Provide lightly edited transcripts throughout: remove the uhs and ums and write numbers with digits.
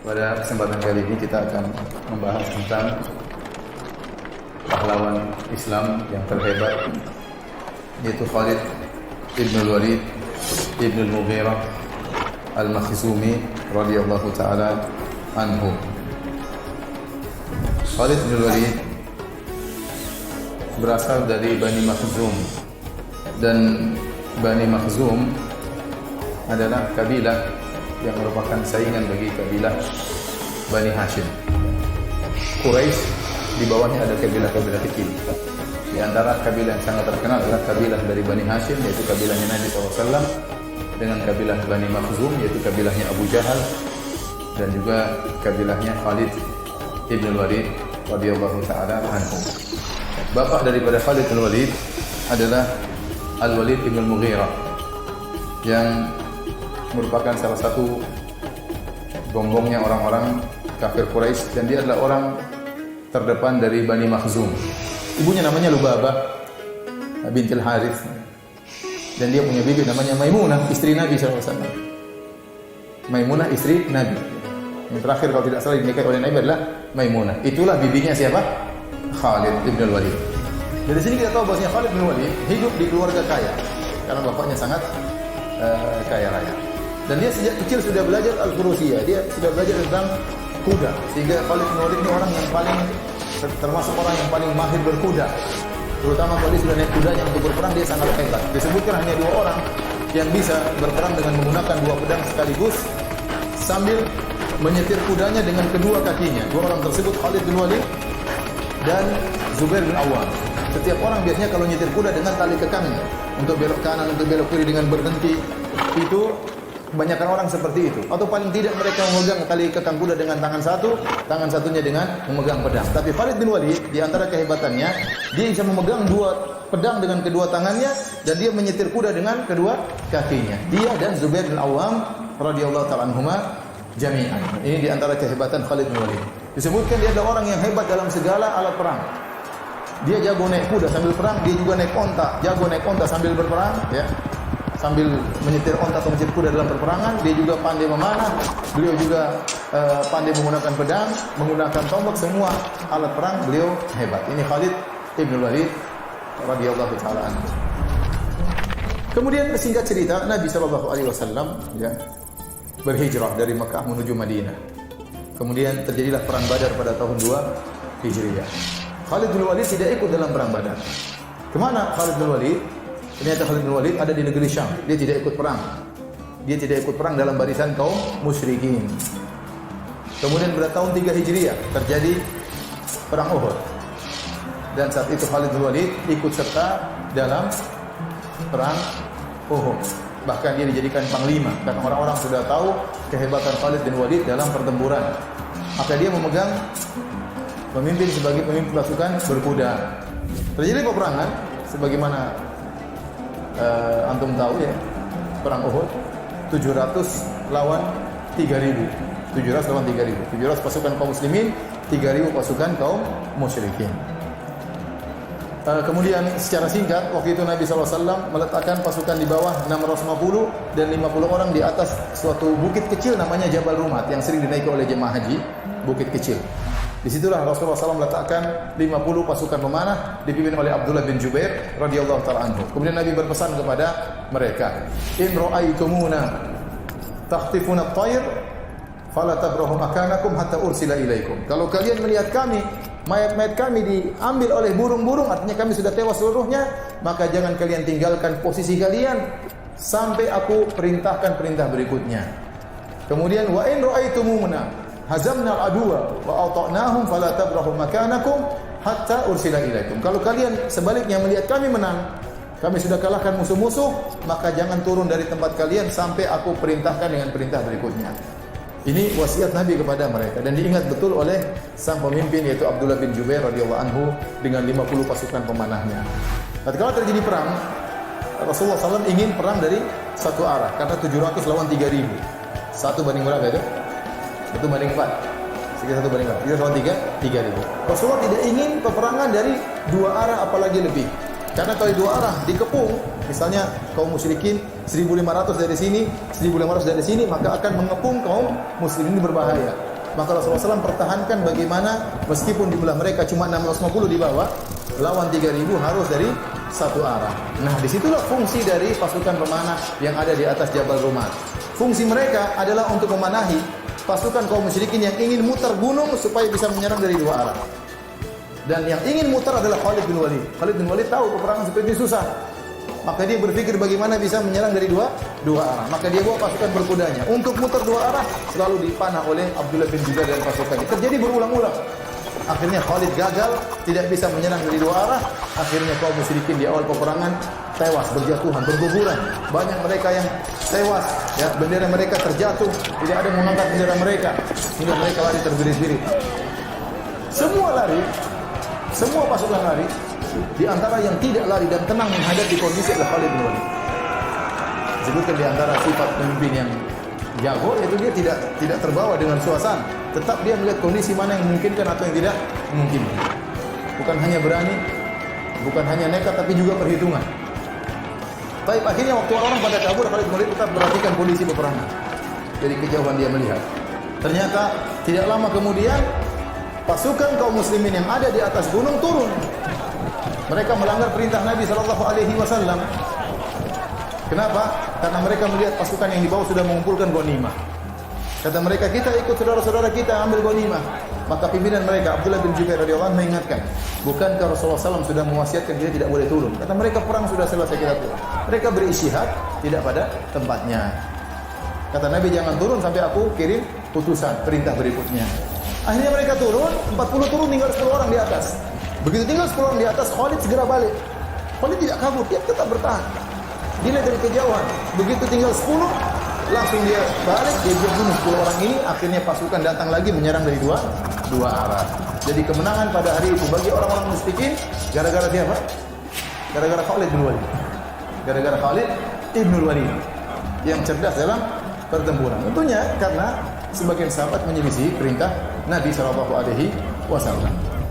Pada kesempatan kali ini kita akan membahas tentang pahlawan Islam yang terhebat, yaitu Khalid ibn Walid ibn Mughirah al-Makhzumi radhiyallahu taala anhu. Khalid ibn Walid berasal dari Bani Makhzum, dan Bani Makhzum adalah kabilah yang merupakan saingan bagi kabilah Bani Hashim. Quraisy di bawahnya ada kabilah-kabilah kecil. Di antara kabilah yang sangat terkenal adalah kabilah dari Bani Hashim, yaitu kabilahnya Nabi SAW, dengan kabilah Bani Makhzum, yaitu kabilahnya Abu Jahal, dan juga kabilahnya Khalid ibn Walid radhiyallahu ta'ala anhu. Bapak daripada Khalid ibn Walid adalah Al-Walid ibn Mughirah, yang merupakan salah satu gonggongnya orang-orang kafir Quraisy, dan dia adalah orang terdepan dari Bani Makhzum. Ibunya namanya Lubabah bintil Harith, dan dia punya bibi namanya Maimunah, istri Nabi SAW. Maimunah istri Nabi. Yang terakhir kalau tidak salah dinikahi oleh Nabi adalah Maimunah. Itulah bibinya siapa? Khalid ibn Walid. Dari sini kita tahu bahwasanya Khalid ibn Walid hidup di keluarga kaya, karena bapaknya sangat kaya raya. Dan dia sejak kecil sudah belajar Al-Furusiyah, dia sudah belajar tentang kuda, sehingga Khalid bin Walid ini orang yang paling, termasuk orang yang paling mahir berkuda. Terutama kalau dia sudah naik kudanya untuk berperang, dia sangat hebat. Disebutkan hanya 2 orang yang bisa berperang dengan menggunakan 2 pedang sekaligus sambil menyetir kudanya dengan kedua kakinya. 2 orang tersebut Khalid bin Walid dan Zubair bin Awam. Setiap orang biasanya kalau nyetir kuda dengan tali kekangnya, untuk belok kanan, untuk belok kiri dengan berhenti. Itu kebanyakan orang seperti itu. Atau paling tidak mereka memegang tali kekang kuda dengan tangan satu, tangan satunya dengan memegang pedang. Tapi Khalid bin Walid, di antara kehebatannya, dia bisa memegang 2 pedang dengan kedua tangannya, dan dia menyetir kuda dengan kedua kakinya. Dia dan Zubair bin Awam radhiyallahu ta'ala anhuma jami'an. Ini di antara kehebatan Khalid bin Walid. Disebutkan dia adalah orang yang hebat dalam segala alat perang. Dia jago naik kuda sambil perang, dia juga naik onta, jago naik onta sambil berperang, ya. Sambil menyetir onta atau menyetir kuda dalam peperangan. Dia juga pandai memanah, beliau juga pandai menggunakan pedang, menggunakan tombak, semua alat perang beliau hebat. Ini Khalid ibn Walid radhiyallahu taala anhu. Kemudian singkat cerita, Nabi sallallahu alaihi wasallam ya berhijrah dari Mekah menuju Madinah. Kemudian terjadilah perang Badar pada tahun 2 Hijriah. Khalid bin Walid tidak ikut dalam perang Badar. Kemana Khalid bin Walid? Ternyata Khalid bin Walid ada di negeri Syam. Dia tidak ikut perang. Dia tidak ikut perang dalam barisan kaum musyrikin. Kemudian pada tahun 3 Hijriah terjadi perang Uhud. Dan saat itu Khalid bin Walid ikut serta dalam perang Uhud. Bahkan dia dijadikan panglima, karena orang-orang sudah tahu kehebatan Khalid bin Walid dalam pertempuran. Maka dia memimpin sebagai pemimpin pasukan berkuda. Terjadi peperangan sebagaimana antum tahu ya, perang Uhud 700 lawan 3.000. 700 lawan 3.000. 700 pasukan kaum muslimin, 3.000 pasukan kaum musyrikin. Kemudian secara singkat, waktu itu Nabi SAW meletakkan pasukan di bawah 650 dan 50 orang di atas suatu bukit kecil namanya Jabal Rumat, yang sering dinaiki oleh jemaah haji, bukit kecil. Disitulah Rasulullah SAW meletakkan 50 pasukan pemanah dipimpin oleh Abdullah bin Jubair radhiyallahu ta'ala anhu. Kemudian Nabi berpesan kepada mereka, in ra'aitumuna takhtifuna at-tayr fala tabrahu makanakum hatta ursila ilaikum. Kalau kalian melihat kami, mayat-mayat kami diambil oleh burung-burung, artinya kami sudah tewas seluruhnya, maka jangan kalian tinggalkan posisi kalian sampai aku perintahkan perintah berikutnya. Kemudian wa in ra'aitumuna hazamna al-aduwa wa ata'nahum fala tabrahu makanakum hatta ursila ilaikum. Kalau kalian sebaliknya melihat kami menang, kami sudah kalahkan musuh-musuh, maka jangan turun dari tempat kalian sampai aku perintahkan dengan perintah berikutnya. Ini wasiat Nabi kepada mereka, dan diingat betul oleh sang pemimpin, yaitu Abdullah bin Jubair radhiyallahu anhu dengan 50 pasukan pemanahnya. Tatkala terjadi perang, Rasulullah SAW ingin perang dari satu arah, karena 700 lawan 3.000. 1 banding berapa itu? 1 banding 4. Sekitar 1 banding 4. 3 lawan 3.000. Rasulullah tidak ingin peperangan dari 2 arah apalagi lebih. Karena kalau 2 arah dikepung, misalnya kaum musyrikin 1.500 dari sini, 1.500 dari sini, maka akan mengepung kaum muslimin, berbahaya. Maka Rasulullah SAW pertahankan bagaimana meskipun jumlah mereka cuma 650 di bawah, lawan 3.000 harus dari satu arah. Nah, disitulah fungsi dari pasukan pemanah yang ada di atas Jabal Rumat. Fungsi mereka adalah untuk memanahi pasukan kaum musyrikin yang ingin mutar gunung supaya bisa menyerang dari dua arah. Dan yang ingin mutar adalah Khalid bin Walid. Khalid bin Walid tahu peperangan seperti ini susah. Maka dia berpikir bagaimana bisa menyerang dari dua arah. Maka dia bawa pasukan berkudanya. Untuk mutar dua arah selalu dipanah oleh Abdullah bin Jubair dan pasukannya. Terjadi berulang-ulang. Akhirnya Khalid gagal, tidak bisa menyerang dari dua arah. Akhirnya kaum musyrikin di awal peperangan tewas, berjatuhan, berguguran. Banyak mereka yang tewas, ya, bendera mereka terjatuh, tidak ada yang mengangkat bendera mereka. Hingga mereka lari terbirit-birit. Semua lari, semua pasukan lari. Di antara yang tidak lari dan tenang menghadapi kondisi adalah Khalid bin Walid. Disebutkan di antara sifat pemimpin yang jago, yaitu dia tidak terbawa dengan suasana. Tetap dia melihat kondisi mana yang memungkinkan atau yang tidak memungkinkan. Bukan hanya berani, bukan hanya nekat, tapi juga perhitungan. Tapi akhirnya waktu orang pada kabur, Khalid bin Walid tetap perhatikan kondisi peperangan. Dari kejauhan dia melihat. Ternyata tidak lama kemudian pasukan kaum muslimin yang ada di atas gunung turun. Mereka melanggar perintah Nabi SAW. Kenapa? Karena mereka melihat pasukan yang di bawah sudah mengumpulkan ghanimah. Kata mereka, kita ikut saudara-saudara kita ambil ghanimah. Maka pimpinan mereka, Abdullah bin Jubair radhiyallahu anhu, mengingatkan, bukankah Rasulullah SAW sudah mewasiatkan kita tidak boleh turun? Kata mereka, perang sudah selesai, kita turun. Mereka berisyihad tidak pada tempatnya. Kata Nabi, jangan turun sampai aku kirim putusan perintah berikutnya. Akhirnya mereka turun, 40 turun, tinggal 10 orang di atas. Begitu tinggal 10 orang di atas, Khalid segera balik. Khalid tidak kabur, dia tetap bertahan. Dilihat dari kejauhan. Begitu tinggal 10, langsung dia balik, dia bunuh 10 orang ini. Akhirnya pasukan datang lagi menyerang dari dua arah. Jadi kemenangan pada hari itu bagi orang-orang musyrikin gara-gara siapa? Gara-gara Khalid bin Walid. Gara-gara Khalid bin Walid yang cerdas dalam pertempuran. Tentunya karena sebagian sahabat menyelisih perintah Nabi SAW.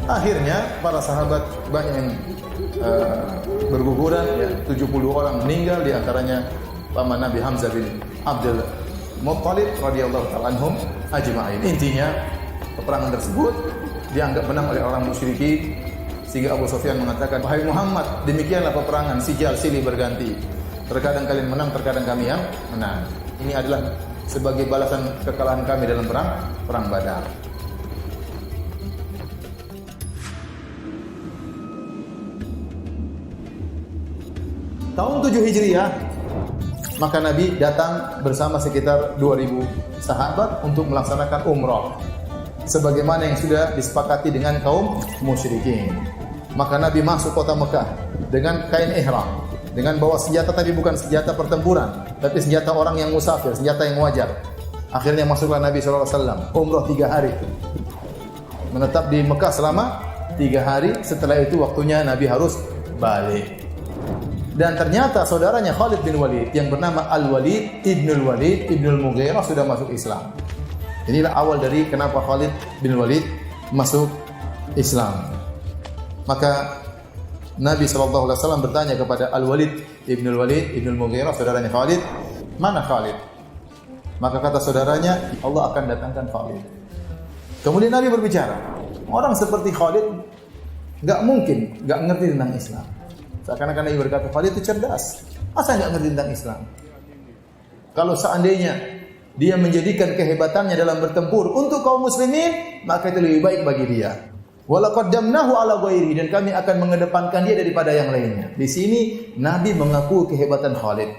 Akhirnya para sahabat banyak yang berguguran, ya, 70 orang meninggal, di antaranya paman Nabi Hamzah bin Abdul Muttalib radhiyallahu ta'ala anhum ajma'in. Intinya peperangan tersebut dianggap menang oleh orang musyrikin, sehingga Abu Sufyan mengatakan, wahai Muhammad, demikianlah peperangan sijal silih berganti. Terkadang kalian menang, terkadang kami yang menang. Ini adalah sebagai balasan kekalahan kami dalam perang Badar. Tahun 7 Hijriah, maka Nabi datang bersama sekitar 2.000 sahabat untuk melaksanakan umrah, sebagaimana yang sudah disepakati dengan kaum musyrikin. Maka Nabi masuk kota Mekah dengan kain ihram, dengan bawa senjata, tapi bukan senjata pertempuran, tapi senjata orang yang musafir, senjata yang wajar. Akhirnya masuklah Nabi SAW, umrah 3 hari, menetap di Mekah selama 3 hari. Setelah itu waktunya Nabi harus balik. Dan ternyata saudaranya Khalid bin Walid yang bernama Al-Walid Ibnul Walid Ibnul Mughirah sudah masuk Islam. Inilah awal dari kenapa Khalid bin Walid masuk Islam. Maka Nabi SAW bertanya kepada Al-Walid Ibnul Walid Ibnul Mughirah, saudaranya Khalid, mana Khalid? Maka kata saudaranya, Allah akan datangkan Khalid. Kemudian Nabi berbicara, orang seperti Khalid enggak mungkin enggak ngerti tentang Islam. Seakan-akan Nabi berkata, Khalid itu cerdas. Masa enggak ngerti tentang Islam? Kalau seandainya dia menjadikan kehebatannya dalam bertempur untuk kaum muslimin, maka itu lebih baik bagi dia. Walaqaddamnahu ala ghairihi, dan kami akan mengedepankan dia daripada yang lainnya. Di sini Nabi mengaku kehebatan Khalid.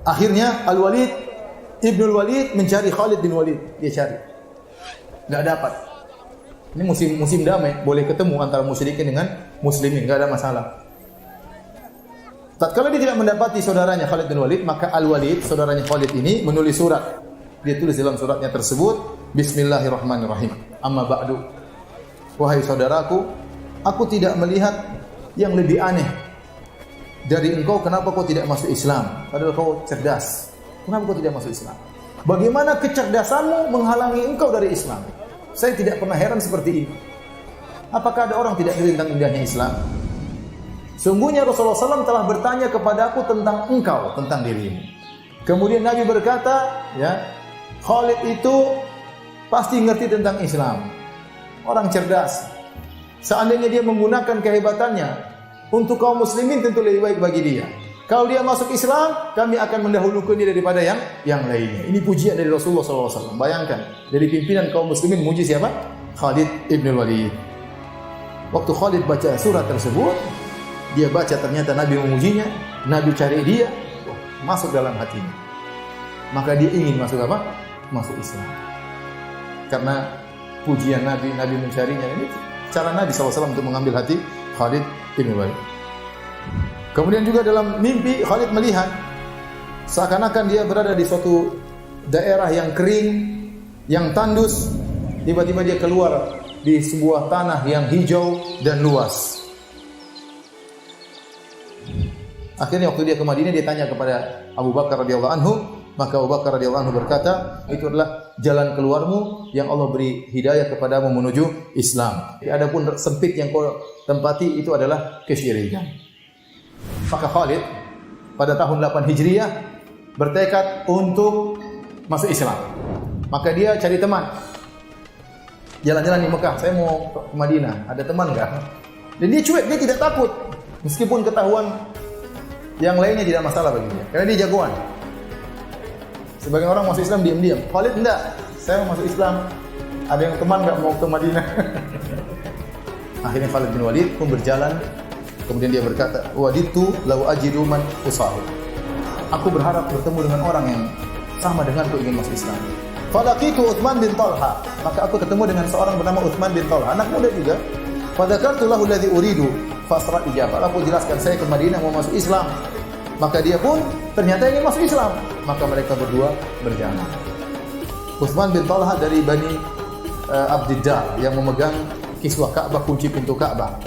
Akhirnya Al-Walid Ibnul Walid mencari Khalid bin Walid, dia cari. Enggak dapat. Ini musim damai, boleh ketemu antara musyrikin dengan muslimin, enggak ada masalah. Tatkala dia tidak mendapati saudaranya Khalid bin Walid, maka Al-Walid, saudaranya Khalid ini menulis surat. Dia tulis dalam suratnya tersebut, Bismillahirrahmanirrahim. Amma ba'du. Wahai saudaraku, aku tidak melihat yang lebih aneh dari engkau. Kenapa kau tidak masuk Islam? Padahal kau cerdas. Kenapa kau tidak masuk Islam? Bagaimana kecerdasanmu menghalangi engkau dari Islam? Saya tidak pernah heran seperti ini. Apakah ada orang tidak tahu tentang indahnya Islam? Sungguhnya Rasulullah SAW telah bertanya kepadaku tentang engkau, tentang dirimu. Kemudian Nabi berkata, ya, Khalid itu pasti ngerti tentang Islam. Orang cerdas. Seandainya dia menggunakan kehebatannya untuk kaum muslimin, tentu lebih baik bagi dia. Kalau dia masuk Islam, kami akan mendahulukan dia daripada yang lainnya. Ini pujian dari Rasulullah SAW. Bayangkan, dari pimpinan kaum muslimin muji siapa? Khalid ibn Walid. Waktu Khalid baca surat tersebut, dia baca ternyata Nabi memujinya, Nabi cari dia, masuk dalam hatinya. Maka dia ingin masuk apa? Masuk Islam. Karena pujian Nabi, Nabi mencarinya. Ini cara Nabi SAW untuk mengambil hati Khalid ibn Walid. Kemudian juga dalam mimpi Khalid melihat seakan-akan dia berada di suatu daerah yang kering, yang tandus. Tiba-tiba dia keluar di sebuah tanah yang hijau dan luas. Akhirnya waktu dia ke Madinah, dia tanya kepada Abu Bakar radhiyallahu anhu, maka Abu Bakar radhiyallahu anhu berkata, itu adalah jalan keluarmu yang Allah beri hidayah kepadamu menuju Islam. Adapun sempit yang kau tempati itu adalah kesyirikan. Maka Khalid pada tahun 8 Hijriah bertekad untuk masuk Islam. Maka dia cari teman. Jalan-jalan di Mekah, saya mau ke Madinah, ada teman enggak? Dan dia cuek, dia tidak takut. Meskipun ketahuan yang lainnya tidak masalah bagi dia, karena dia jagoan. Sebagian orang masuk Islam diam-diam. Khalid enggak, saya mau masuk Islam. Ada yang teman enggak mau ke Madinah? Akhirnya Khalid bin Walid pun berjalan. Kemudian dia berkata, waditu law ajidu man usahib. Aku berharap bertemu dengan orang yang sama denganku ingin masuk Islam. Falaqitu Utsman bin Talha. Maka aku ketemu dengan seorang bernama Utsman bin Talha, anak muda juga. Fadzakartu lahu alladhi uridu fasra ijabah. Aku jelaskan saya ke Madinah mau masuk Islam. Maka dia pun ternyata ingin masuk Islam. Maka mereka berdua berjalan. Utsman bin Talha dari Bani Abdiddar yang memegang kiswah Ka'bah, kunci pintu Ka'bah.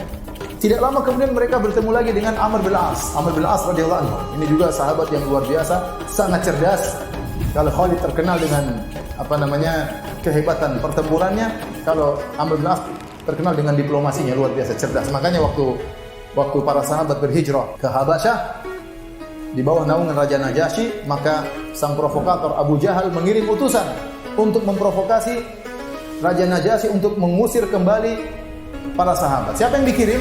Tidak lama kemudian mereka bertemu lagi dengan Amr bin As. Amr bin As radhiyallahu anhu. Ini juga sahabat yang luar biasa, sangat cerdas. Kalau Khalid terkenal dengan kehebatan pertempurannya, kalau Amr bin As terkenal dengan diplomasinya luar biasa cerdas. Makanya waktu para sahabat berhijrah ke Habasyah di bawah naungan Raja Najasyi, maka sang provokator Abu Jahal mengirim utusan untuk memprovokasi Raja Najasyi untuk mengusir kembali para sahabat. Siapa yang dikirim?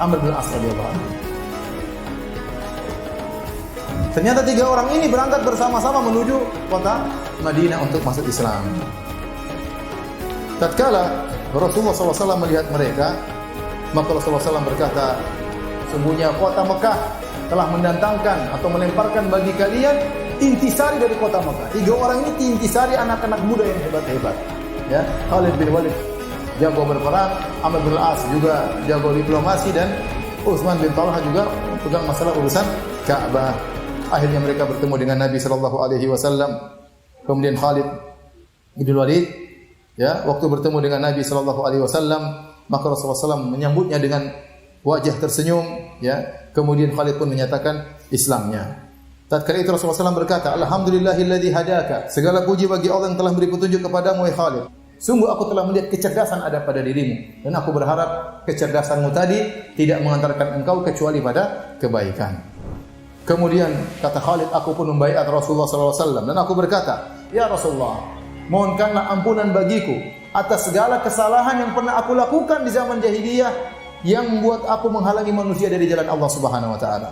Amr bin As radhiyallahu anhu. Ternyata 3 orang ini berangkat bersama-sama menuju kota Madinah untuk masuk Islam. Tatkala Rasulullah SAW melihat mereka, maka Rasulullah SAW berkata, sesungguhnya kota Mekah telah mendatangkan atau melemparkan bagi kalian intisari dari kota Mekah. 3 orang ini intisari anak-anak muda yang hebat-hebat. Ya, Khalid bin Walid jago berperang, Amr bin As juga jago diplomasi, dan Utsman bin Talha juga pegang masalah urusan Ka'bah. Akhirnya mereka bertemu dengan Nabi sallallahu alaihi wasallam. Kemudian Khalid bin Walid waktu bertemu dengan Nabi sallallahu alaihi wasallam, maka Rasulullah SAW menyambutnya dengan wajah tersenyum, Kemudian Khalid pun menyatakan Islamnya. Tatkala itu Rasulullah SAW berkata, alhamdulillahilladzi hadaka. Segala puji bagi Allah yang telah beri petunjuk kepadamu, wahai Khalid. Sungguh aku telah melihat kecerdasan ada pada dirimu, dan aku berharap kecerdasanmu tadi tidak mengantarkan engkau kecuali pada kebaikan. Kemudian kata Khalid, aku pun membaiat Rasulullah SAW, dan aku berkata, ya Rasulullah, mohonkanlah ampunan bagiku atas segala kesalahan yang pernah aku lakukan di zaman jahiliyah yang membuat aku menghalangi manusia dari jalan Allah Subhanahu wa taala.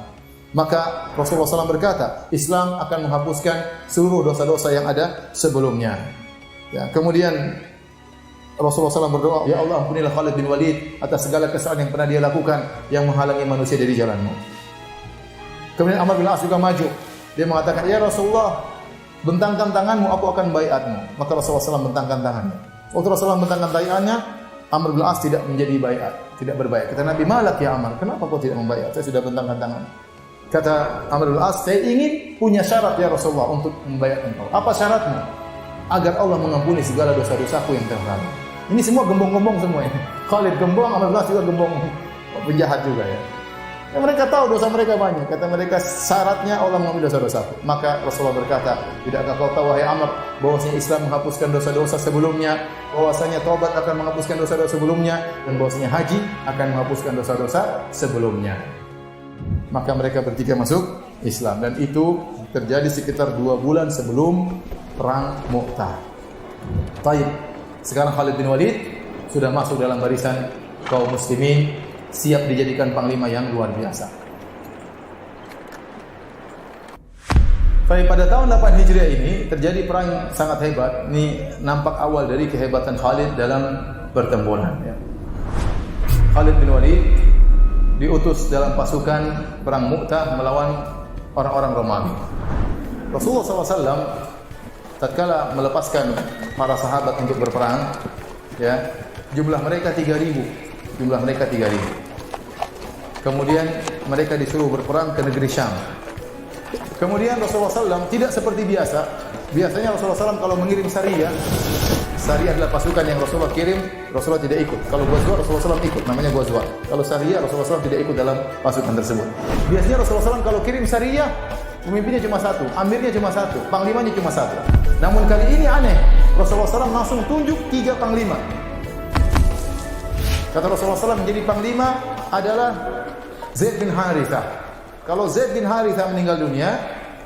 Maka Rasulullah SAW berkata, Islam akan menghapuskan seluruh dosa-dosa yang ada sebelumnya. Kemudian Rasulullah SAW berdoa, ya Allah ampunilah Khalid bin Walid atas segala kesalahan yang pernah dia lakukan yang menghalangi manusia dari jalanmu. Kemudian Amr bin As juga maju. Dia mengatakan, ya Rasulullah, bentangkan tanganmu, aku akan baiatmu. Maka Rasulullah SAW bentangkan tangannya. Waktu Rasulullah bentangkan tangannya, Amr bin As tidak menjadi baiat, tidak berbaiat. Kata Nabi, malak ya Amr, kenapa kau tidak membaiat? Saya sudah bentangkan tangan. Kata Amr bin As, saya ingin punya syarat ya Rasulullah untuk membaiat engkau. Apa syaratmu? Agar Allah mengampuni segala dosa-dosaku yang telah lalu. Ini semua gembong-gembong semua ini. Khalid gembong, Amr bin As juga gembong, penjahat juga ya. Mereka tahu dosa mereka banyak. Kata mereka, syaratnya Allah mengampuni dosa-dosaku. Maka Rasulullah berkata, tidakkah kau tahu wahai Amr, bahwasanya Islam menghapuskan dosa-dosa sebelumnya, bahwasanya taubat akan menghapuskan dosa-dosa sebelumnya, dan bahwasanya haji akan menghapuskan dosa-dosa sebelumnya. Maka mereka bertiga masuk Islam, dan itu terjadi sekitar 2 bulan sebelum perang Mu'tah. Taib. Sekarang Khalid bin Walid sudah masuk dalam barisan kaum muslimin, siap dijadikan panglima yang luar biasa. Baik, pada tahun 8 Hijriah ini terjadi perang yang sangat hebat. Ini nampak awal dari kehebatan Khalid dalam pertempuran. Ya. Khalid bin Walid diutus dalam pasukan perang Mu'tah melawan orang-orang Romawi. Rasulullah SAW tatkala melepaskan para sahabat untuk berperang, ya, jumlah mereka 3.000. Kemudian mereka disuruh berperang ke negeri Syam. Kemudian Rasulullah SAW tidak seperti biasa. Biasanya Rasulullah SAW kalau mengirim Sariyah adalah pasukan yang Rasulullah kirim, Rasulullah tidak ikut. Kalau Ghazwa, Rasulullah SAW ikut, namanya Ghazwa. Kalau Sariyah, Rasulullah SAW tidak ikut dalam pasukan tersebut. Biasanya Rasulullah SAW kalau kirim Sariyah, pemimpinnya cuma satu, amirnya cuma satu, panglimanya cuma satu. Namun kali ini aneh, Rasulullah SAW langsung tunjuk 3 panglima. Kata Rasulullah SAW menjadi panglima adalah Zaid bin Harithah. Kalau Zaid bin Harithah meninggal dunia,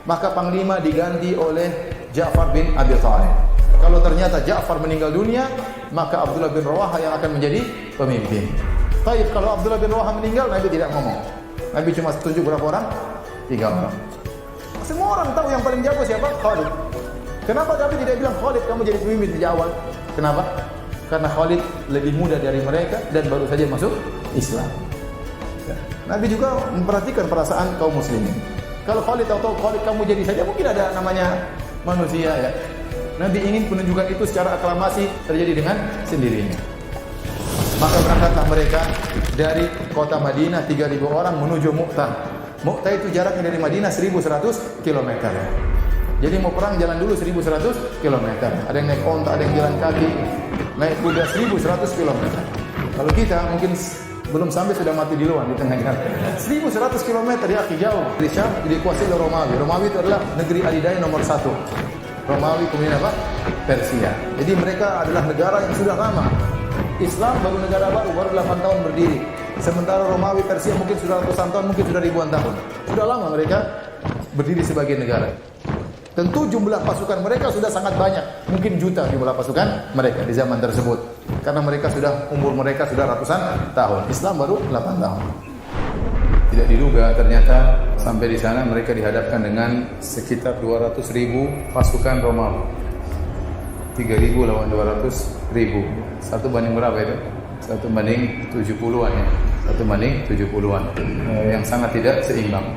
maka panglima diganti oleh Ja'far bin Abi Thalib. Kalau ternyata Ja'far meninggal dunia, maka Abdullah bin Rawaha yang akan menjadi pemimpin. Baik, kalau Abdullah bin Rawaha meninggal, Nabi tidak ngomong. Nabi cuma tunjuk berapa orang? 3 orang. Semua orang tahu yang paling jago siapa? Khalid. Kenapa Nabi tidak bilang Khalid kamu jadi pemimpin di awal? Kenapa? Karena Khalid lebih muda dari mereka dan baru saja masuk Islam. Nabi juga memperhatikan perasaan kaum muslimin. Kalau Khalid atau Khalid kamu jadi saja, mungkin ada namanya manusia, ya. Nabi ingin penunjukan itu secara aklamasi terjadi dengan sendirinya. Maka berangkatlah mereka dari kota Madinah 3.000 orang menuju Mu'tah. Mu'tah itu jaraknya dari Madinah 1.100 km. Ya. Jadi mau perang jalan dulu 1.100 km. Ada yang naik onta, ada yang jalan kaki, naik kuda 1.100 km. Kalau kita mungkin belum sampai sudah mati di luar di tengah jalan. 1.100 km ya, jauh. Di Syam dikuasai oleh Romawi. Romawi itu adalah negeri adidaya nomor 1. Romawi kemudian apa? Persia. Jadi mereka adalah negara yang sudah lama. Islam baru negara baru 8 tahun berdiri. Sementara Romawi Persia mungkin sudah ratusan tahun, mungkin sudah ribuan tahun. Sudah lama mereka berdiri sebagai negara. Tentu jumlah pasukan mereka sudah sangat banyak, mungkin juta jumlah pasukan mereka di zaman tersebut. Karena mereka sudah umur mereka sudah ratusan tahun. Islam baru 8 tahun. Tidak diduga ternyata sampai di sana mereka dihadapkan dengan sekitar 200.000 pasukan Romawi. 3.000 lawan 200.000. Satu banding berapa itu? Satu banding 70-an ya. Satu banding 70-an. Yang sangat tidak seimbang.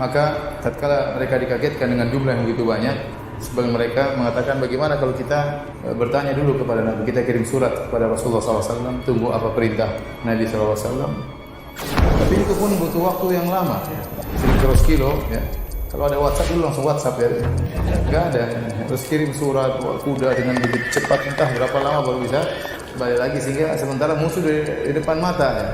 Maka tatkala mereka dikagetkan dengan jumlah yang begitu banyak, sebagian mereka mengatakan bagaimana kalau kita bertanya dulu kepada Nabi, kita kirim surat kepada Rasulullah SAW, tunggu apa perintah Nabi SAW. Tapi itu pun butuh waktu yang lama, 100 kilo. Ya. Kalau ada WhatsApp dulu langsung WhatsApp ya, nggak ada. Terus kirim surat kuda dengan begitu cepat, entah berapa lama baru bisa balik lagi, sehingga sementara musuh di depan mata. Ya.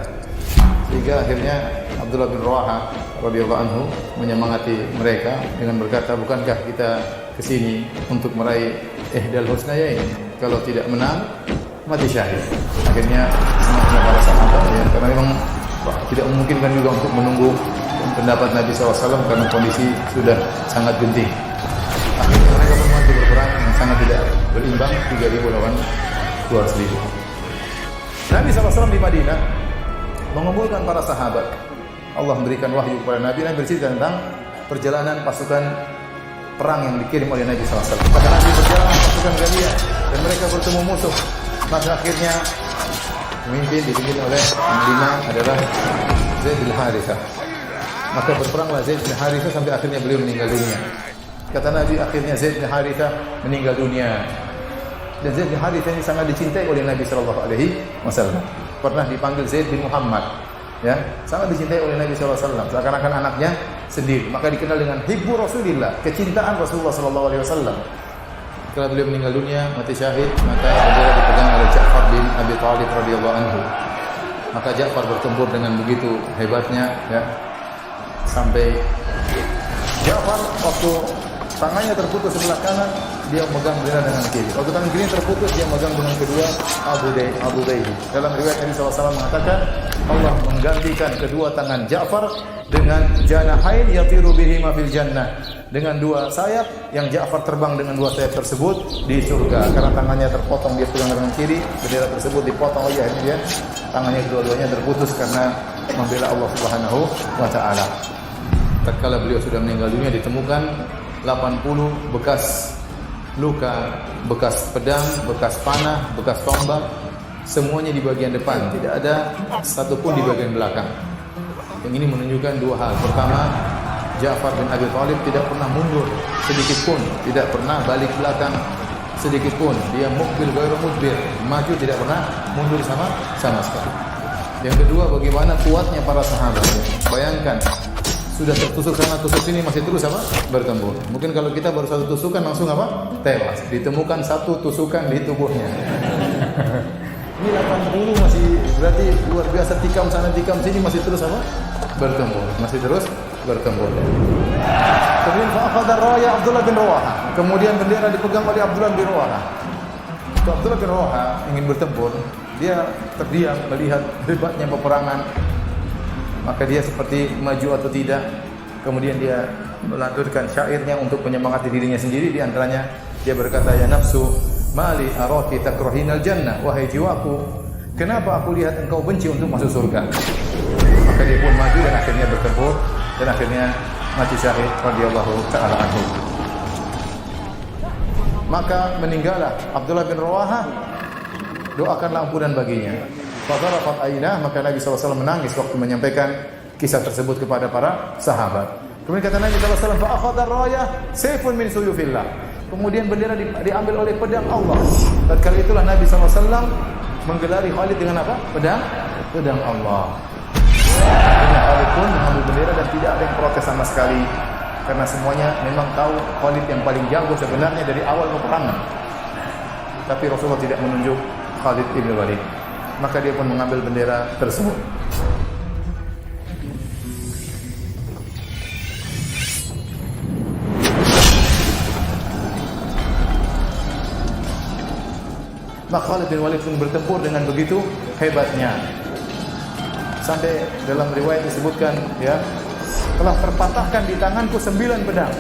Sehingga akhirnya Abdullah bin Rawaha radhiyallahu anhu menyemangati mereka dengan berkata, bukankah kita kesini untuk meraih ihdal husnayain? Kalau tidak menang, mati syahid. Akhirnya semangatnya para sahabat, ya, karena memang tidak memungkinkan juga untuk menunggu pendapat Nabi SAW karena kondisi sudah sangat genting. Akhirnya mereka pun mati berperang yang sangat tidak berimbang, 3.000 lawan 200.000. Nabi SAW di Madinah mengumpulkan para sahabat. Allah memberikan wahyu kepada Nabi. Nabi bercerita tentang perjalanan pasukan perang yang dikirim oleh Nabi SAW. Pada Nabi berjalan pasukan Ghaliyah dan mereka bertemu musuh. Maka akhirnya pemimpin dipimpin oleh panglima adalah Zaid bin Harithah. Maka berperanglah Zaid bin Harithah sampai akhirnya beliau meninggal dunia. Kata Nabi, akhirnya Zaid bin Harithah meninggal dunia. Dan Zaid bin Harithah ini sangat dicintai oleh Nabi SAW. Pernah dipanggil Zaid bin Muhammad, ya, sangat dicintai oleh Nabi SAW, seakan-akan anaknya sendiri. Maka dikenal dengan Hibbu Rasulillah, kecintaan Rasulullah SAW. Setelah beliau meninggal dunia, mati syahid, maka beliau dipegang oleh Ja'far bin Abi Thalib radhiyallahu anhu. Maka Ja'far bertempur dengan begitu hebatnya, ya, sampai Ja'far waktu tangannya terputus sebelah kanan, dia megang bendera dengan kiri. Waktu tangan kiri terputus, dia megang dengan kedua Abu Dayhi. Dalam riwayat Nabi SAW mengatakan, Allah menggantikan kedua tangan Ja'far dengan janahain yatiru bihima fil jannah, dengan dua sayap yang Ja'far terbang dengan dua sayap tersebut di surga. Karena tangannya terpotong, dia pegang tangan kiri, bendera tersebut dipotong oleh dia, tangannya kedua-duanya terputus karena membela Allah Subhanahu wa taala. Tatkala beliau sudah meninggal dunia, ditemukan 80 bekas luka, bekas pedang, bekas panah, bekas tombak, semuanya di bagian depan, tidak ada satupun di bagian belakang. Yang ini menunjukkan dua hal. Pertama, Ja'far bin Abi Thalib tidak pernah mundur sedikit pun, tidak pernah balik belakang sedikit pun. Dia mukbil ghairu mudbir, maju tidak pernah mundur sama sekali. Yang kedua, bagaimana kuatnya para sahabat. Bayangkan, sudah tertusuk sana tusuk sini masih terus bertempur. Mungkin kalau kita baru satu tusukan langsung tewas. Ditemukan satu tusukan di tubuhnya. Ini 80 masih berarti luar biasa, tikam sana tikam sini masih terus bertempur, masih terus bertempur. Kemudian fa'akhadha raya Abdullah bin Rawaha. Kemudian bendera dipegang oleh Abdullah bin Rawaha. Abdullah bin Rawaha ingin bertempur, dia terdiam melihat hebatnya peperangan. Maka dia seperti maju atau tidak. Kemudian dia melanturkan syairnya untuk menyemangati dirinya sendiri. Di antaranya dia berkata, ya nafsu mali araki takrahinal jannah, wahai jiwaku, kenapa aku lihat engkau benci untuk masuk surga? Maka dia pun maju dan akhirnya bertempur dan akhirnya mati syahid radhiyallahu taala anhu. Maka meninggallah Abdullah bin Rawaha, doakanlah ampunan baginya. Fadharafat ainah, maka Nabi SAW menangis waktu menyampaikan kisah tersebut kepada para sahabat. Kemudian kata Nabi SAW, fa'akhadha raya sayfun min suyufillah. Kemudian bendera diambil oleh pedang Allah. Tatkala itulah Nabi SAW menggelari Khalid dengan apa? Pedang Allah. Akhirnya Khalid pun mengambil bendera dan tidak ada yang protes sama sekali. Karena semuanya memang tahu Khalid yang paling jago sebenarnya dari awal peperangan. Tapi Rasulullah tidak menunjuk Khalid ibn Walid. Maka dia pun mengambil bendera tersebut. Maka Khalid bin Walid pun bertempur dengan begitu hebatnya. Sampai dalam riwayat disebutkan, ya, telah terpatahkan di tanganku 9 pedang.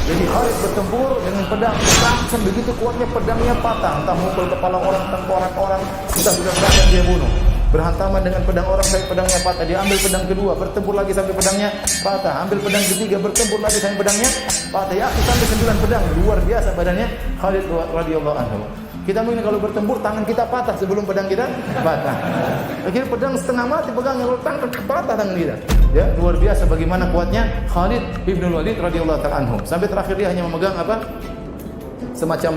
Jadi Khalid bertempur dengan pedang langsung begitu kuatnya pedangnya patah, entah mukul kepala orang, tengkorak orang, entah sudah berapa dia bunuh. Berhantaman dengan pedang orang sampai pedangnya patah. Dia ambil pedang kedua, bertempur lagi sampai pedangnya patah. Ambil pedang ketiga, bertempur lagi sampai pedangnya patah. Ya, sampai 9 pedang. Luar biasa badannya Khalid radhiyallahu anhu. Kita mungkin kalau bertempur tangan kita patah sebelum pedang kita patah. Akhirnya pedang setengah mati pegangnya, kalau tangan patah tangan kita. Ya, luar biasa bagaimana kuatnya Khalid ibn Walid radhiyallahu ta'ala anhu. Sampai terakhir dia hanya memegang semacam,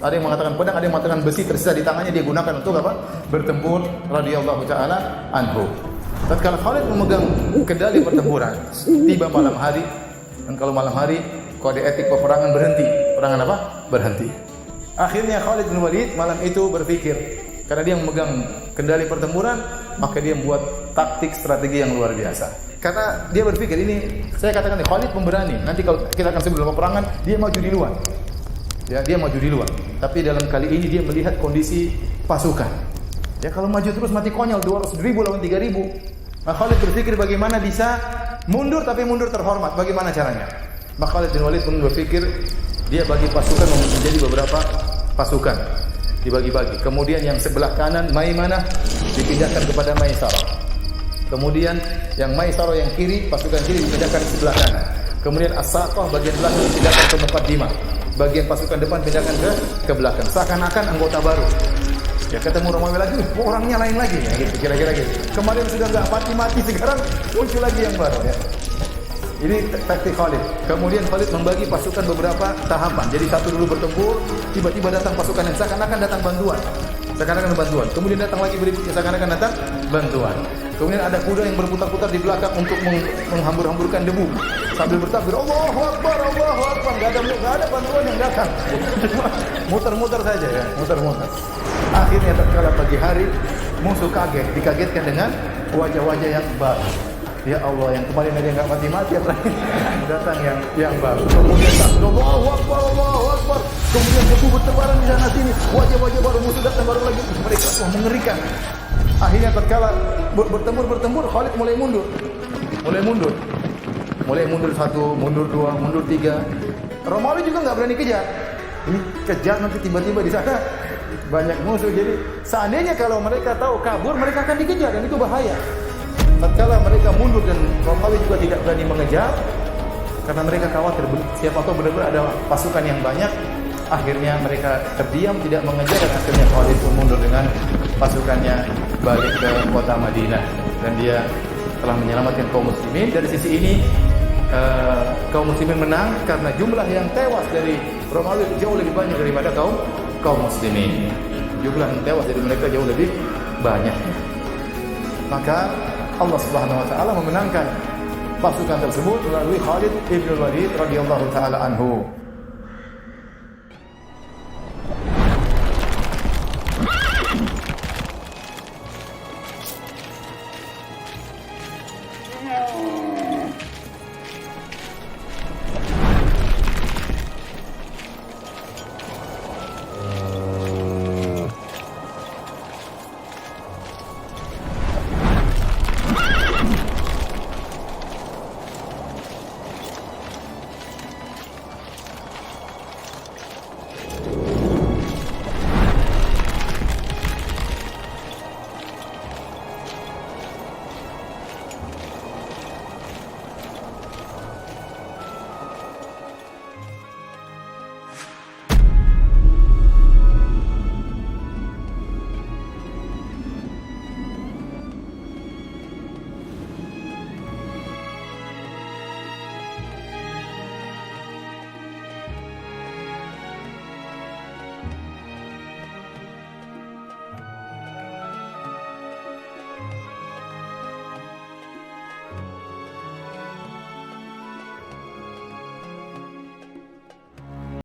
ada yang mengatakan pedang, ada yang mengatakan besi tersisa di tangannya, dia gunakan untuk bertempur radhiyallahu ta'ala anhu. Tatkala Khalid memegang kendali pertempuran, tiba malam hari, dan kalau malam hari kode etik peperangan berhenti. Peperangan berhenti. Akhirnya Khalid bin Walid malam itu berpikir, karena dia memegang kendali pertempuran, maka dia membuat taktik strategi yang luar biasa. Karena dia berpikir, ini saya katakan Khalid pemberani. Nanti kalau kita akan sebelum peperangan, dia maju di luar. Ya, dia maju di luar. Tapi dalam kali ini dia melihat kondisi pasukan. Ya, kalau maju terus mati konyol, 200.000 lawan 3.000. Maka Khalid berpikir bagaimana bisa mundur tapi mundur terhormat. Bagaimana caranya? Maka Khalid bin Walid pun berpikir, dia bagi pasukan menjadi beberapa pasukan, dibagi-bagi. Kemudian yang sebelah kanan Maimanah dipindahkan kepada Maisarah. Kemudian yang Maisarah yang kiri, pasukan kiri dipindahkan ke sebelah kanan. Kemudian As-Saqah bagian belakang dipindahkan ke Muqaddimah. Bagian pasukan depan pindahkan ke belakang. Seakan-akan anggota baru. Ya, ketemu Romawi lagi, orangnya lain lagi, ya, gitu, kira-kira gitu. Kemarin sudah enggak mati-mati, sekarang muncul lagi yang baru, ya. Ini taktik Khalid. Kemudian Khalid membagi pasukan beberapa tahapan. Jadi satu dulu bertempur, tiba-tiba datang pasukan yang seakan-akan datang bantuan. Seakan-akan bantuan. Kemudian datang lagi berikutnya, seakan-akan datang bantuan. Kemudian ada kuda yang berputar-putar di belakang untuk menghambur-hamburkan debu. Sambil bertakbir, Allahu Akbar, Allahu Akbar. Enggak ada bantuan yang datang. Muter-muter saja, ya, muter-muter. Akhirnya tatkala pagi hari, musuh kaget, dikagetkan dengan wajah-wajah yang baru. Ya Allah, yang kemarin aja enggak mati-mati, datang yang baru. Kemudian Allahu Akbar, Allahu Akbar. Kemudian debu bertebaran di sana sini. Wajah-wajah baru, musuh datang baru lagi. Mereka mengerikan. Akhirnya tatkala bertempur Khalid mulai mundur. Mulai mundur satu, mundur dua, mundur tiga. Romawi juga nggak berani kejar. Ini kejar nanti tiba-tiba di sana banyak musuh. Jadi seandainya kalau mereka tahu kabur, mereka akan dikejar dan itu bahaya. Tatkala mereka mundur dan Romawi juga tidak berani mengejar karena mereka khawatir siapa tahu benar-benar ada pasukan yang banyak. Akhirnya mereka terdiam tidak mengejar dan akhirnya Khalid pun mundur dengan pasukannya balik ke kota Madinah dan dia telah menyelamatkan kaum muslimin. Dari sisi ini kaum muslimin menang karena jumlah yang tewas dari Romawi jauh lebih banyak daripada kaum muslimin. Jumlah yang tewas dari mereka jauh lebih banyak. Maka Allah Subhanahu wa taala memenangkan pasukan tersebut melalui Khalid ibn Walid radhiyallahu taala anhu.